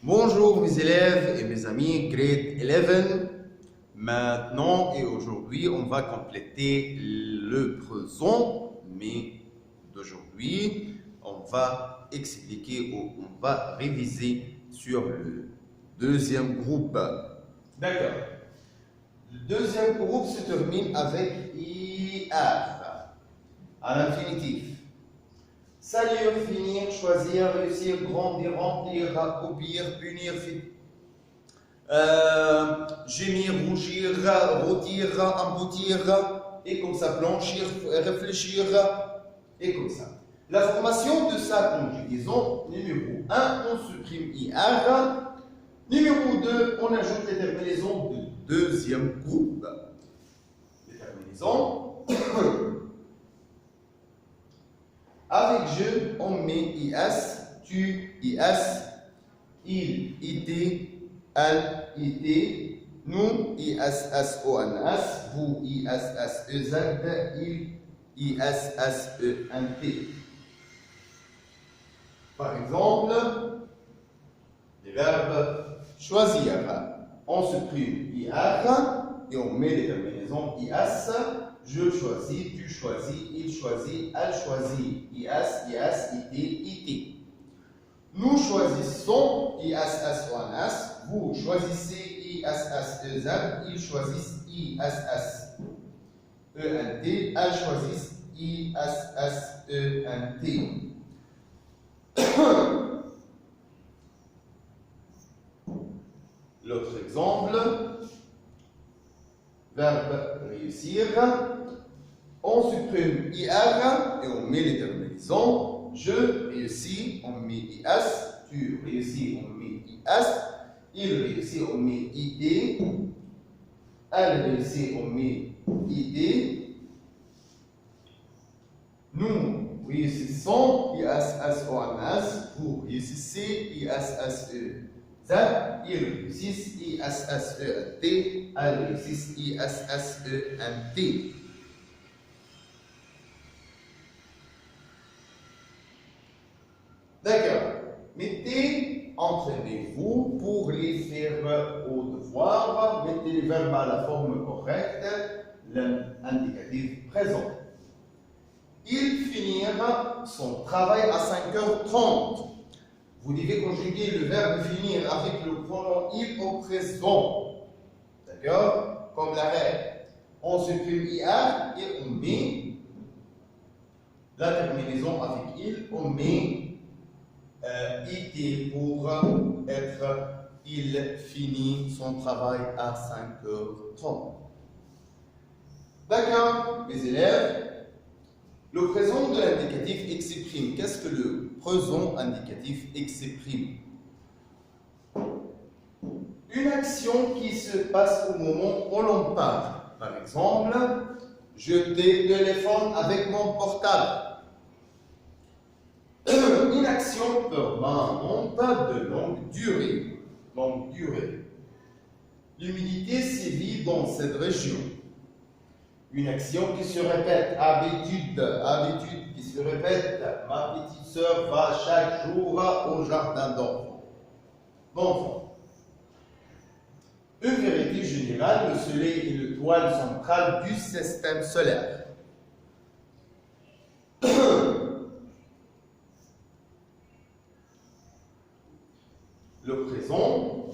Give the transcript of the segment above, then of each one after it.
Bonjour mes élèves et mes amis, grade 11. Maintenant et aujourd'hui, on va compléter le présent, mais d'aujourd'hui, on va expliquer ou on va réviser sur le deuxième groupe. D'accord. Le deuxième groupe se termine avec IR, à l'infinitif. Salir, finir, choisir, réussir, grandir, remplir, accomplir, punir, gémir, rougir, rôtir, emboutir, et comme ça, blanchir, réfléchir, et comme ça. La formation de sa conjugaison, numéro 1, on supprime IR. Numéro 2, on ajoute les terminaisons du deuxième groupe. Les terminaisons. Avec je, on met IS, tu, IS, il, IT, elle, IT, nous, ISS, ONS, vous, ISS, EZ, il, ISS, ENT. Par exemple, les verbes choisir. On supprime IR et on met les terminaisons IS. Je choisis, tu choisis, il choisit, elle choisit, IS, IT, IT. Nous choisissons ISS, ONS, vous choisissez ISS, EZ, ils choisissent ISS, ENT, elles choisissent ISS, ENT. L'autre exemple, verbe réussir. On supprime IR et on met les terminaisons. Je réussis, on met IS. Tu réussis, on met IS. Il réussit, on met ID. Elle réussit, on met ID. Nous réussissons ISS, ONS. Vous réussissez ISSE. Ils réussissent ISSENT. Elles réussissent ISSENT. D'accord. Mettez, entraînez-vous pour les faire au devoir. Mettez les verbes à la forme correcte, l'indicatif présent. Il finira son travail à 5h30. Vous devez conjuguer le verbe finir avec le pronom il au présent. D'accord? Comme la règle. On supprime IR et on met la terminaison avec il, on met IT pour être il finit son travail à 5h30. D'accord, mes élèves? Le présent de l'indicatif exprime. Qu'est-ce que le présent indicatif exprime? Une action qui se passe au moment où l'on parle. Par exemple, je téléphone avec mon portable. Une action permanente de longue durée. Longue durée. L'humidité sévit dans cette région. Une action qui se répète, habitude qui se répète. Ma petite sœur va chaque jour au jardin d'enfants. Une vérité générale, le soleil est l'étoile centrale du système solaire. Le présent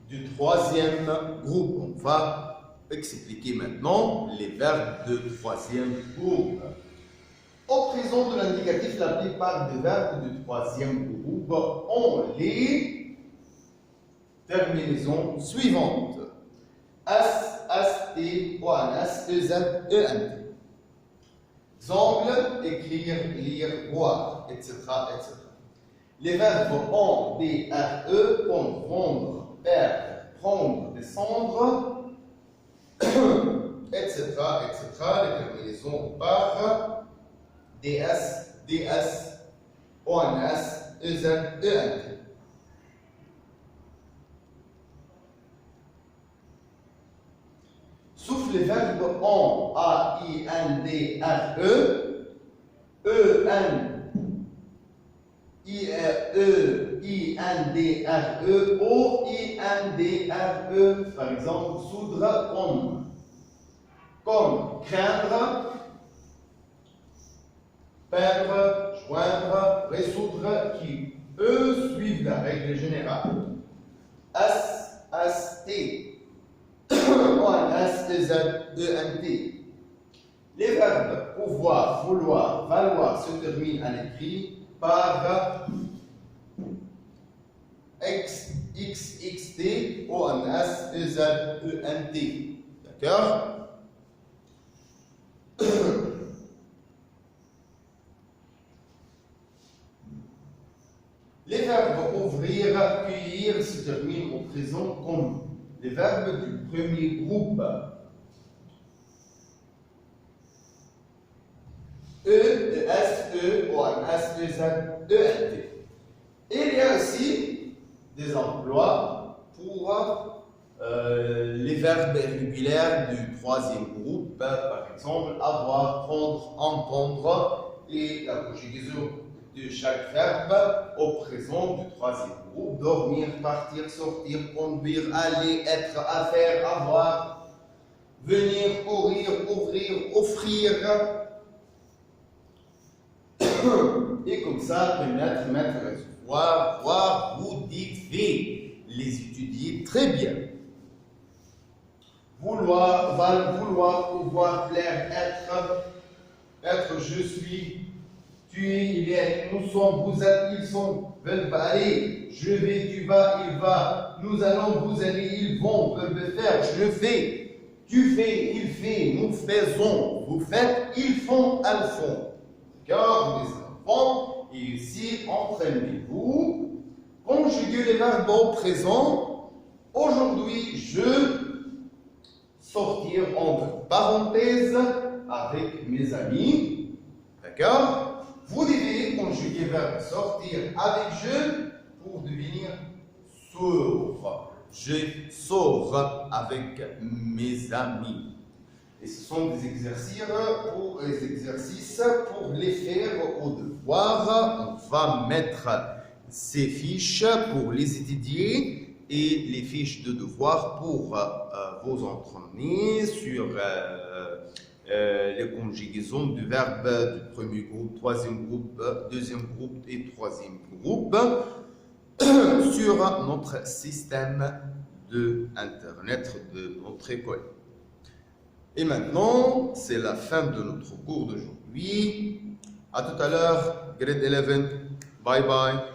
du troisième groupe. On va expliquer maintenant les verbes de troisième groupe. Au présent de l'indicatif, la plupart des verbes du troisième groupe ont les terminaisons suivantes. S, ST, ONS, EZ, ENT. Exemple, écrire, lire, boire, etc., etc. Les verbes ont, DRE, pondre, vendre, perdre, prendre, descendre, etc., etc. Les terminaisons par DS, DS, ONS, EZ, ENT. Sauf les verbes ont, A, I, N, D, R, E, E, N, IR, S-E-I-N-D-R-E, O-I-N-D-R-E, par exemple, soudre, comme. Comme craindre, peindre, joindre, résoudre, qui, eux, suivent la règle générale. S-S-T, O-N-S-E-Z-E-N-T. Les verbes pouvoir, vouloir, valoir se terminent à l'écrit par XXT, O-N-S-E-Z-E-N-T. D'accord? Les verbes ouvrir, cueillir se terminent au présent comme les verbes du premier groupe. E, S, E, O, N, S, E, Z, E, N, T. Et il y a aussi des emplois pour les verbes irréguliers du troisième groupe, par exemple avoir, prendre, entendre, et la conjugaison de chaque verbe au présent du troisième groupe: dormir, partir, sortir, conduire, aller, être, à faire, avoir, venir, courir, ouvrir, offrir. Et comme ça, connaître, mettre, voir, vous devez les étudier très bien. Vouloir, pouvoir, plaire, être, je suis, tu es, il est, nous sommes, vous êtes, ils sont, veulent aller, je vais, tu vas, il va, nous allons, vous allez, ils vont, veulent faire, je fais, tu fais, il fait, nous faisons, vous faites, ils font, elles font. D'accord, les enfants, et ici, entraînez-vous, conjuguez les verbes au présent. Aujourd'hui, je sortir entre parenthèses avec mes amis. D'accord? Vous devez conjuguer verbe sortir avec je pour devenir sors. Je sors avec mes amis. Et ce sont des exercices pour les faire au devoir. On va mettre ces fiches pour les étudier et les fiches de devoir pour vous entraîner sur les conjugaisons du verbe du premier groupe, troisième groupe, deuxième groupe et troisième groupe sur notre système de Internet de notre école. Et maintenant, c'est la fin de notre cours d'aujourd'hui. À tout à l'heure, grade 11. Bye bye.